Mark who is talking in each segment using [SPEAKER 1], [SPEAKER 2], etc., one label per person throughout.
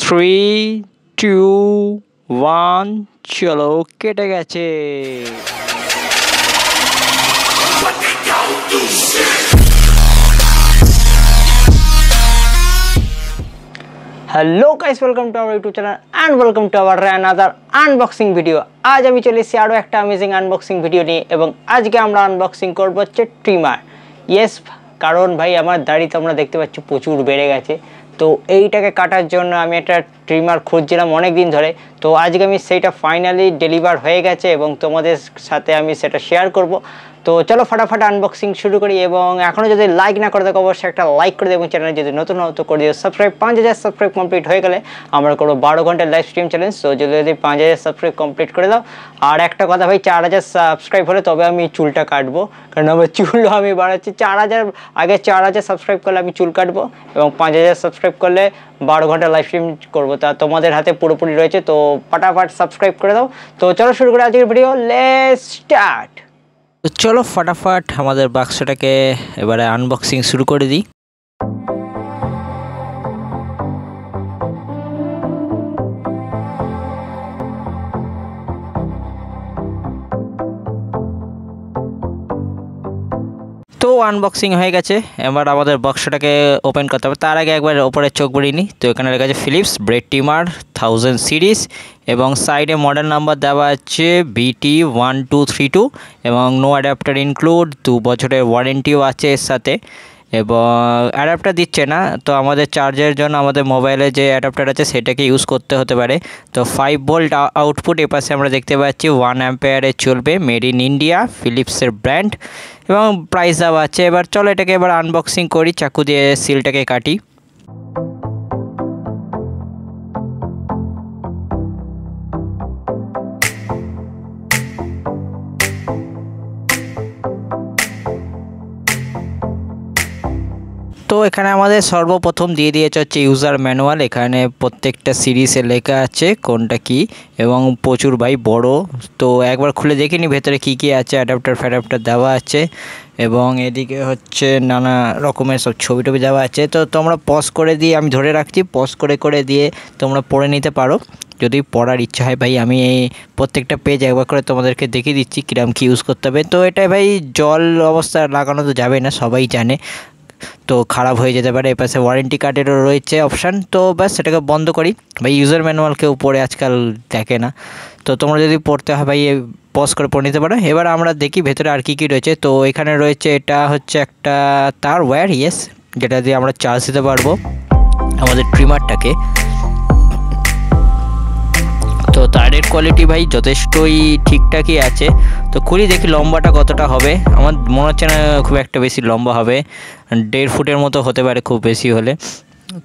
[SPEAKER 1] 3, 2, 1 চলো কেটে গেছে। Hello guys, welcome to our YouTube channel and welcome to our another unboxing video. আজ আমি চলে এসেছি আরও একটা অ্যামেজিং আনবক্সিং ভিডিও নিয়ে এবং আজকে আমরা আনবক্সিং করবো হচ্ছে ট্রিমার। ইয়েস, কারণ ভাই আমার দাড়ি তোমরা দেখতে পাচ্ছ প্রচুর বেড়ে গেছে, তো এইটাকে কাটার জন্য আমি একটা ট্রিমার খুঁজছিলাম অনেক দিন ধরে। তো আজকে আমি সেইটা ফাইনালি ডেলিভার হয়ে গেছে এবং তোমাদের সাথে আমি সেটা শেয়ার করব। তো চলো ফটাফট আনবক্সিং শুরু করি। এবং এখনও যদি লাইক না করে থাকো অবশ্যই একটা লাইক করে দেবো, এবং চ্যানেলে যদি নতুন হতো করে দিও সাবস্ক্রাইব। 5000 সাবস্ক্রাইব কমপ্লিট হয়ে গেলে আমরা করবো 12 ঘন্টার লাইভ স্ট্রিম চ্যালেঞ্জ। তো যদি 5000 সাবস্ক্রাইব কমপ্লিট করে দাও। আর একটা কথা ভাই, 4000 সাবস্ক্রাইব হলে তবে আমি চুলটা কাটবো, কারণ আমার চুলও আমি বাড়াচ্ছি। 4000 সাবস্ক্রাইব করলে আমি চুল কাটবো এবং 5000 সাবস্ক্রাইব করলে 12 ঘন্টা লাইভ স্ট্রিম করবো। তা তোমাদের হাতে পুরোপুরি রয়েছে, তো ফটাফট সাবস্ক্রাইব করে দাও। তো চলো শুরু করে আজকের ভিডিও, লেটস স্টার্ট। তো চলো ফটাফট আমাদের বাক্সটাকে এবারে আনবক্সিং শুরু করে দিই। তো আনবক্সিং হয়ে গেছে, এবার আমাদের বক্সটাকে ওপেন করতে হবে। তার আগে একবার ওপরে চোখ বুলিয়ে নিই। তো এখানে লেখা আছে ফিলিপস ব্লেড ট্রিমার 1000 সিরিজ এবং সাইডে মডেল নাম্বার দেওয়া আছে BT1232 এবং নো অ্যাডাপ্টার ইনক্লুড, 2 বছরের ওয়ারেন্টিও আছে এর সাথে। এবং অ্যাডাপ্টার দিচ্ছে না, তো আমাদের চার্জের জন্য আমাদের মোবাইলে যে অ্যাডাপ্টার আছে সেটাকে ইউজ করতে হতে পারে। তো 5 ভোল্ট আউটপুট, এপাশে আমরা দেখতে পাচ্ছি 1 অ্যাম্পিয়ারে চলবে, মেড ইন ইন্ডিয়া, ফিলিপসের ব্র্যান্ড এবং প্রাইস দেওয়া আছে। এবার চলো এটাকে এবার আনবক্সিং করি, চাকু দিয়ে সিলটাকে কাটি। তো এখানে আমাদের সর্বপ্রথম দিয়ে দিয়েছে হচ্ছে ইউজার ম্যানুয়াল। এখানে প্রত্যেকটা সিরিজে লেখা আছে কোনটা কি এবং প্রচুর ভাই বড়। তো একবার খুলে দেখিনি ভেতরে কি কি আছে, অ্যাডাপ্টার ফ্যাডাপ্টার দেওয়া আছে এবং এদিকে হচ্ছে নানা রকমের সব ছবি টবি দেওয়া আছে। তো তোমরা পজ করে দিয়ে, আমি ধরে রাখছি, পজ করে দিয়ে তোমরা পড়ে নিতে পারো যদি পড়ার ইচ্ছা হয়। ভাই আমি এই প্রত্যেকটা পেজ একবার করে তোমাদেরকে দেখিয়ে দিচ্ছি কীরকম কী ইউজ করতে হবে। তো এটা ভাই জল অবস্থা লাগানো তো যাবে না, সবাই জানে, তো খারাপ হয়ে যেতে পারে। এপাশে ওয়ারেন্টি কার্ডেরও রয়েছে অপশান। তো ব্যাস সেটাকে বন্ধ করি। ভাই ইউজার ম্যানুয়াল কেউ পড়ে আজকাল দেখে না, তো তোমরা যদি পড়তে হয় ভাই পজ করে পড়ে নিতে পারো। এবার আমরা দেখি ভেতরে আর কী কী রয়েছে। তো এখানে রয়েছে, এটা হচ্ছে একটা তার ওয়্যার, ইয়েস, যেটা দিয়ে আমরা চার্জ দিতে পারবো আমাদের ট্রিমারটাকে। তো তারের কোয়ালিটি ভাই যথেষ্টই ঠিকঠাকই আছে। তো খুলি দেখি লম্বাটা কতটা হবে। আমার মনে হচ্ছে না খুব একটা বেশি লম্বা হবে, 1.5 ফুটের মতো হতে পারে খুব বেশি হলে।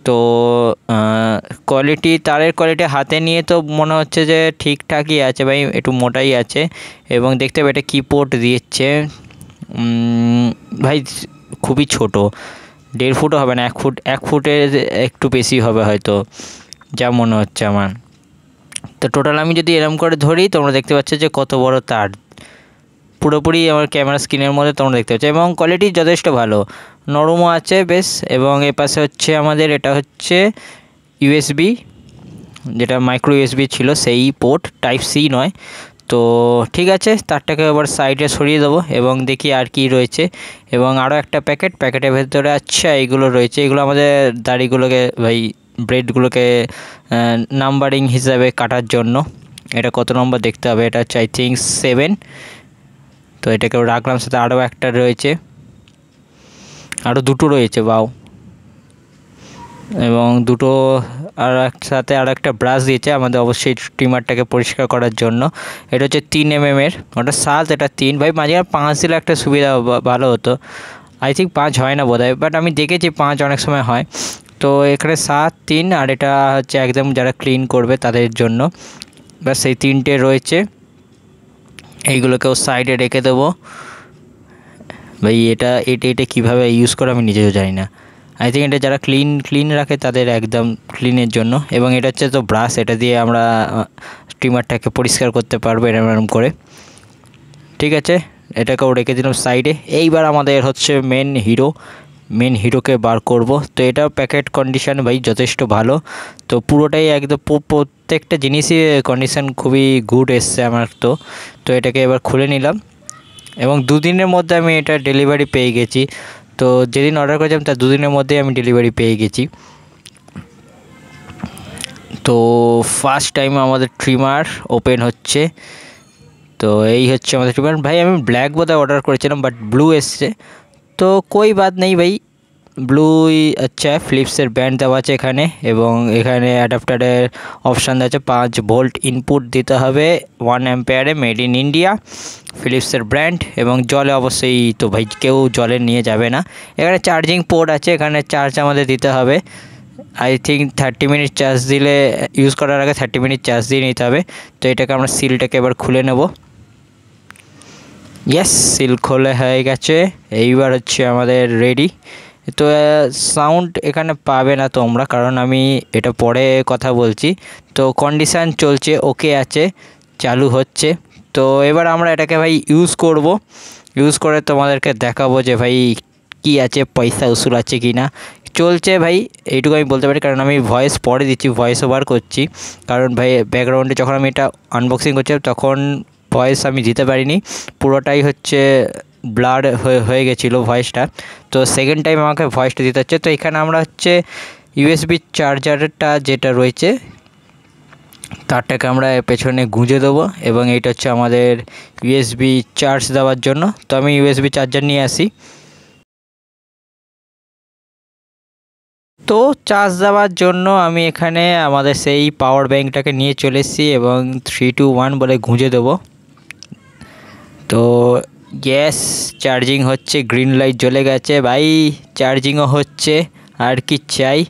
[SPEAKER 1] তো কোয়ালিটি, তারের কোয়ালিটি হাতে নিয়ে তো মনে হচ্ছে যে ঠিকঠাকই আছে ভাই, একটু মোটাই আছে। এবং দেখতে পাবে এটা কিবোর্ড দিয়েছে ভাই, খুবই ছোট, 1.5 ফুটও হবে না, 1 ফুটের একটু বেশি হবে হয়তো, যা মনে হচ্ছে আমার। তো টোটাল আমি যদি এরম করে ধরি, তোমরা দেখতে পাচ্ছ যে কত বড় তার, পুরোপুরি আমার ক্যামেরা স্ক্রিনের মধ্যে তোমরা দেখতে পাচ্ছ। এবং কোয়ালিটি যথেষ্ট ভালো, নরমও আছে বেশ। এবং এ পাশে হচ্ছে আমাদের, এটা হচ্ছে USB, যেটা মাইক্রো USB ছিল সেই পোর্ট, টাইপ সি নয়। তো ঠিক আছে, তারটাকে এবার সাইডে সরিয়ে দেবো এবং দেখি আর কি রয়েছে। এবং আরও একটা প্যাকেটের ভেতরে আচ্ছা এইগুলো রয়েছে, এগুলো আমাদের দাড়িগুলোকে ভাই, ব্রেডগুলোকে নাম্বারিং হিসাবে কাটার জন্য। এটা কত নম্বর দেখতে হবে, এটা হচ্ছে আই থিঙ্ক 7। তো এটাকেও রাখলাম, সাথে আরও একটা রয়েছে, আরও দুটো রয়েছে, বাও। এবং দুটো আর সাথে আর একটা ব্রাশ দিয়েছে আমাদের অবশ্যই ট্রিমারটাকে পরিষ্কার করার জন্য। এটা হচ্ছে 3 mm, ওটা 7, এটা 3। ভাই মাঝে 5 দিলে একটা সুবিধা ভালো হতো, আই থিঙ্ক 5 হয় না বোধহয়, বাট আমি দেখেছি 5 অনেক সময় হয়। তো এখানে 7, 3, আর এটা হচ্ছে একদম যারা ক্লিন করবে তাদের জন্য। ব্যাস সেই 3টে রয়েছে, এইগুলোকেও সাইডে রেখে দেবো। ভাই এটা কীভাবে ইউজ করে আমি নিজেও জানি না। আই থিঙ্ক এটা যারা ক্লিন রাখে তাদের একদম ক্লিনের জন্য। এবং এটা হচ্ছে তো ব্রাশ, এটা দিয়ে আমরা ট্রিমারটাকে পরিষ্কার করতে পারবো এরম করে। ঠিক আছে, এটাকেও রেখে দিলাম সাইডে। এইবার আমাদের হচ্ছে মেন হিরো
[SPEAKER 2] মেন হিরোকে বার করব। তো এটা প্যাকেট কন্ডিশন ভাই যথেষ্ট ভালো, তো পুরোটাই একদম প্রত্যেকটা জিনিসই কন্ডিশন খুবই গুড এসছে আমার। তো এটাকে এবার খুলে নিলাম এবং 2 দিনের মধ্যে আমি এটা ডেলিভারি পেয়ে গেছি। তো যেদিন অর্ডার করেছিলাম তার 2 দিনের মধ্যেই আমি ডেলিভারি পেয়ে গেছি। তো ফার্স্ট টাইম আমাদের ট্রিমার ওপেন হচ্ছে। তো এই হচ্ছে আমাদের ট্রিমার ভাই। আমি ব্ল্যাক বোধহয় অর্ডার করেছিলাম বাট ব্লু এসছে, তো কোই বাদ নেই ভাই, ব্লুই আচ্ছা। ফিলিপসের ব্যান্ড দেওয়া আছে এখানে এবং এখানে অ্যাডাপ্টারের অপশান আছে। 5 ভোল্ট ইনপুট দিতে হবে, 1 অ্যাম্পিয়ারে, মেড ইন ইন্ডিয়া, ফিলিপসের ব্র্যান্ড। এবং জলে অবশ্যই তো ভাই কেউ জলে নিয়ে যাবে না। এখানে চার্জিং পোর্ট আছে, এখানে চার্জ আমাদের দিতে হবে। আই থিঙ্ক 30 মিনিট চার্জ দিলে, ইউজ করার আগে 30 মিনিট চার্জ দিয়ে নিতে হবে। তো এটাকে আমরা সিলটাকে এবার খুলে নেব। ইয়েস, সিল খোলা হয়ে গেছে, এইবার হচ্ছে আমাদের রেডি। তো সাউন্ড এখানে পাবে না তোমরা, কারণ আমি এটা পরে কথা বলছি। তো কন্ডিশান চলছে, ওকে আছে, চালু হচ্ছে। তো এবার আমরা এটাকে ভাই ইউজ করে তোমাদেরকে দেখাবো যে ভাই কি আছে, পয়সা উসুল আছে কি না। চলছে ভাই, এইটুকু আমি বলতে পারি, কারণ আমি ভয়েস পরে দিচ্ছি, ভয়েস ওভার করছি। কারণ ভাই ব্যাকগ্রাউন্ডে যখন আমি এটা আনবক্সিং করছিলাম তখন ভয়েস আমি দিতে পারিনি, পুরোটাই হচ্ছে ব্লার হয়ে গেছিলো ভয়েসটা। তো সেকেন্ড টাইম আমাকে ভয়েসটা দিতে হচ্ছে। তো এখানে আমরা হচ্ছে ইউএসবি চার্জারটা যেটা রয়েছে তারটাকে আমরা পেছনে গুঁজে দেবো এবং এইটা হচ্ছে আমাদের ইউএসবি চার্জ দেওয়ার জন্য। তো আমি ইউএসবি চার্জার নিয়ে আসি। তো চার্জ দেওয়ার জন্য আমি এখানে আমাদের সেই পাওয়ার ব্যাঙ্কটাকে নিয়ে চলে এসেছি এবং 3, 2, 1 বলে গুঁজে দেবো। তো গ্যাস চার্জিং হচ্ছে, গ্রিন লাইট জ্বলে গেছে ভাই, চার্জিংও হচ্ছে, আর কি চাই।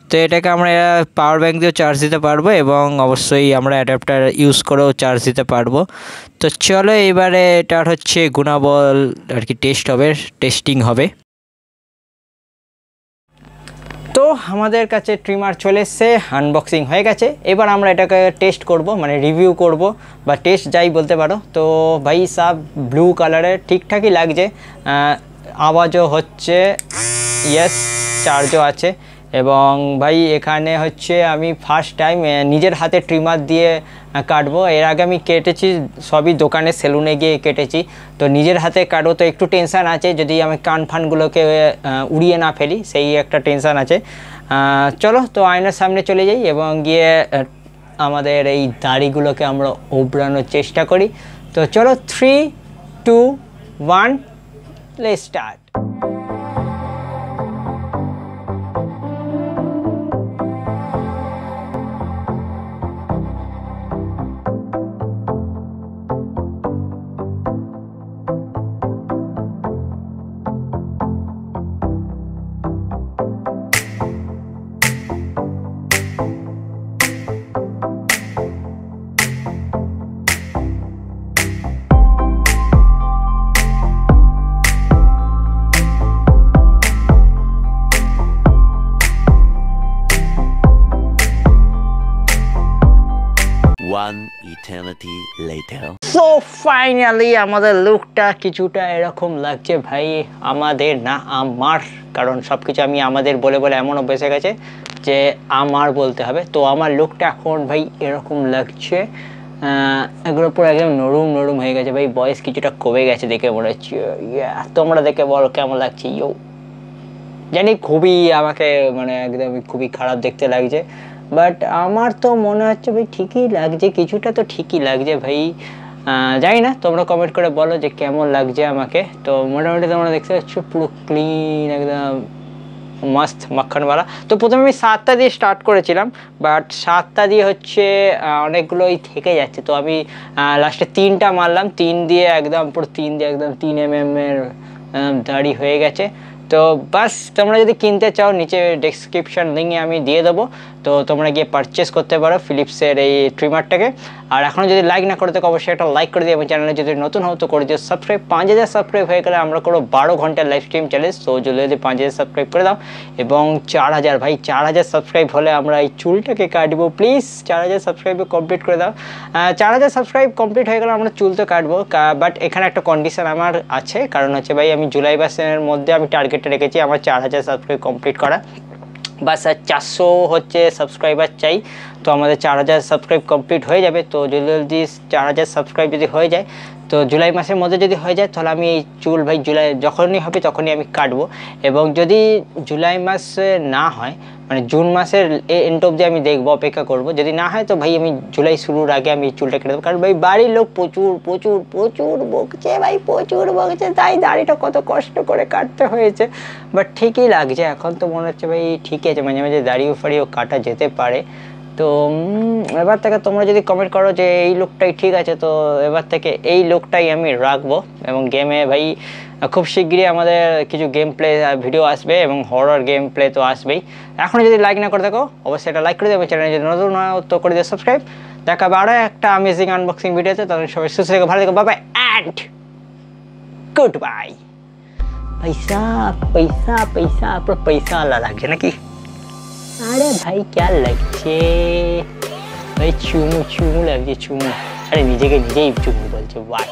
[SPEAKER 2] তো এটাকে আমরা পাওয়ার ব্যাঙ্ক দিয়েও চার্জ দিতে পারবো এবং অবশ্যই আমরা অ্যাডাপ্টার ইউজ করেও চার্জ দিতে পারবো। তো চলো এবারে এটার হচ্ছে গুণাবল আর কি টেস্টিং হবে।
[SPEAKER 1] তো আমাদের কাছে ট্রিমার চলে এসছে, আনবক্সিং হয়ে গেছে। এবার আমরা এটাকে টেস্ট করব, মানে রিভিউ করব বা টেস্ট যাই বলতে পারো। তো ভাই সব ব্লু কালারের ঠিকঠাকই লাগছে, আওয়াজও হচ্ছে, ইয়েস চার্জও আছে। এবং ভাই এখানে হচ্ছে আমি ফার্স্ট টাইম নিজের হাতে ট্রিমার দিয়ে কাটবো। এর আগে আমি কেটেছি সবই দোকানে, সেলুনে গিয়ে কেটেছি। তো নিজের হাতে কাটবো তো একটু টেনশান আছে, যদি আমি কান ফানগুলোকে উড়িয়ে না ফেলি, সেই একটা টেনশান আছে। চলো তো আয়নার সামনে চলে যাই এবং গিয়ে আমাদের এই দাড়িগুলোকে আমরা উবড়ানোর চেষ্টা করি। তো চলো 3, 2, 1 let's start.
[SPEAKER 3] One eternity later.
[SPEAKER 1] So finally আমাদের লুকটা কিছুটা এরকম লাগছে ভাই, আমাদের না আমার, কারণ সব কিছু আমি আমাদের বলে বলে এমন অভ্যেস হয়ে গেছে যে আমার বলতে হবে। তো আমার লুকটা এখন ভাই এরকম লাগছে, এগুলোর পুরো একদম নরম হয়ে গেছে ভাই, বয়স কিছুটা কমে গেছে দেখে মনে হচ্ছে। তোমরা দেখে বলো কেমন লাগছে। জানি খুবই আমাকে মানে একদম খুবই খারাপ দেখতে লাগছে, বাট আমার তো মনে হচ্ছে ভাই ঠিকই লাগছে, কিছুটা তো ঠিকই লাগছে ভাই। জানি না, তোমরা কমেন্ট করে বলো যে কেমন লাগছে আমাকে। তো মোটামুটি তোমরা দেখতে পাচ্ছ পুরো ক্লিন, একদম মস্ত মাখনওয়ালা। তো প্রথমে আমি 7টা দিয়ে স্টার্ট করেছিলাম, বাট 7টা দিয়ে হচ্ছে অনেকগুলোই থেকে যাচ্ছে। তো আমি লাস্টে 3টা মারলাম, 3 দিয়ে একদম পুরো 3 দিয়ে একদম 3 mm এর দাড়ি হয়ে গেছে। তো বাস তোমরা যদি কিনতে চাও নিচে ডেসক্রিপশন লিঙ্কে আমি দিয়ে দেবো। তো তোমরা গিয়ে পারচেস করতে পারো ফিলিপসের এই ট্রিমারটাকে। আর এখনও যদি লাইক না করে থাকো অবশ্যই একটা লাইক করে দিও এবং চ্যানেলে যদি নতুন হও তো করে দিও সাবস্ক্রাইব। 5000 সাবস্ক্রাইব হয়ে গেলে আমরা করবো 12 ঘন্টার লাইভ স্ট্রিম চ্যালেঞ্জ। তো যদি 5000 সাবস্ক্রাইব করে দাও এবং 4000 ভাই 4000 সাবস্ক্রাইব হলে আমরা এই চুলটাকে কাটবো। প্লিজ 4000 সাবস্ক্রাইবে কমপ্লিট করে দাও। 4000 সাবস্ক্রাইব কমপ্লিট হয়ে গেলে আমরা চুল তো কাটবো, বাট এখানে একটা কন্ডিশন আমার আছে, কারণ হচ্ছে ভাই আমি জুলাই মাসের মধ্যে আমি টার্গেটটা রেখেছি আমার 4000 সাবস্ক্রাইব কমপ্লিট করা। বাস 400 হচ্ছে সাবস্ক্রাইবার চাই, তো আমাদের 4000 সাবস্ক্রাইব কমপ্লিট হয়ে যাবে। তো জলদি 4000 সাবস্ক্রাইব যদি হয়ে যায়, তো জুলাই মাসের মধ্যে যদি হয়ে যায় তাহলে আমি এই চুল ভাই জুলাই যখনই হবে তখনই আমি কাটবো। এবং যদি জুলাই মাসে না হয় মানে জুন মাসের এন্ড অবধি আমি দেখবো, অপেক্ষা করবো। যদি না হয় তো ভাই আমি জুলাই শুরুর আগে আমি চুলটা কেটে দেবো, কারণ ভাই বাড়ির লোক প্রচুর প্রচুর প্রচুর বকছে ভাই, প্রচুর বকছে, তাই দাড়িটা কত কষ্ট করে কাটতে হয়েছে। বাট ঠিকই লাগছে এখন, তো মনে হচ্ছে ভাই ঠিকই আছে, মাঝে মাঝে দাড়িও ফাড়িও কাটা যেতে পারে। তো এবার থেকে তোমরা যদি কমেন্ট করো যে এই লুকটাই ঠিক আছে, তো এবার থেকে এই লুকটাই আমি রাখবো। এবং গেমে ভাই খুব শিগগিরই আমাদের কিছু গেম প্লে ভিডিও আসবে এবং হরর গেম প্লে তো আসবেই। এখনও যদি লাইক না করে থাকো অবশ্যই এটা লাইক করে দেবে, চ্যানেলে যদি নতুন হয় তো করে দিও সাবস্ক্রাইব। দেখা হবে আরও একটা অ্যামেজিং আনবক্সিং ভিডিওতে, তখন সবাই সুস্থ থেকো, ভালো থেকো, bye bye and good bye. পয়সা পয়সা পয়সা পুরো পয়সা আলা লাগছে নাকি? আরে ভাই क्या লাগছে ভাই, চুমু চুমু লাগছে, চুমু। আরে নিজেকে নিজেই চুমু বলছে, বাই।